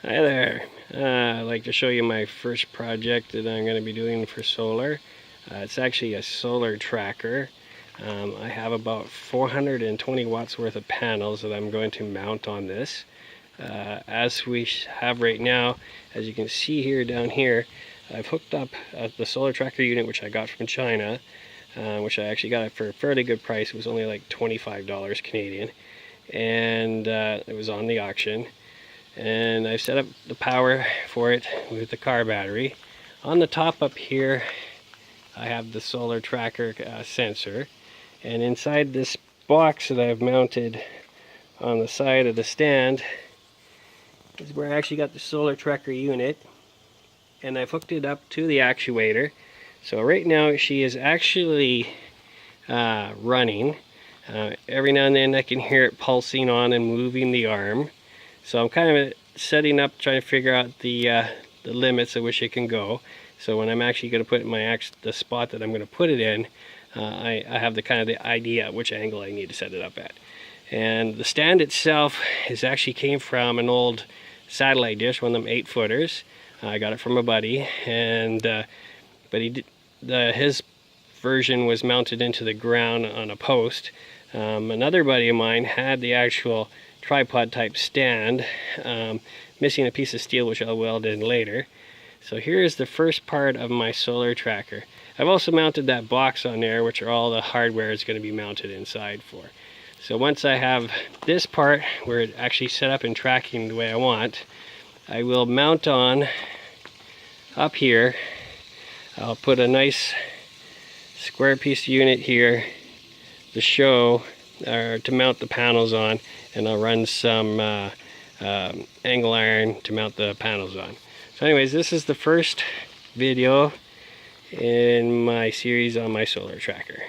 Hi there. I'd like to show you my first project that I'm going to be doing for solar. It's actually a solar tracker. I have about 420 watts worth of panels that I'm going to mount on this. As we have right now, as you can see here down here, I've hooked up the solar tracker unit, which I got from China, which I actually got it for a fairly good price. It was only like $25 Canadian, and it was on the auction. And I've set up the power for it with the car battery. On the top up here I have the solar tracker sensor, and inside this box that I've mounted on the side of the stand is where I actually got the solar tracker unit, and I've hooked it up to the actuator. So right now she is actually running. Every now and then I can hear it pulsing on and moving the arm. So I'm kind of setting up, trying to figure out the limits at which it can go. So when I'm actually going to put it in the spot that I'm going to put it in, I have the kind of the idea at which angle I need to set it up at. And the stand itself actually came from an old satellite dish, one of them 8-footers. I got it from a buddy, and but his version was mounted into the ground on a post. Another buddy of mine had the actual tripod type stand, missing a piece of steel which I'll weld in later. So here is the first part of my solar tracker. I've also mounted that box on there, which are all the hardware is going to be mounted inside for. So once I have this part where it actually set up and tracking the way I want, I will mount on up here. I'll put a nice square piece unit here to show, or to mount the panels on, and I'll run some angle iron to mount the panels on. So anyways, this is the first video in my series on my solar tracker.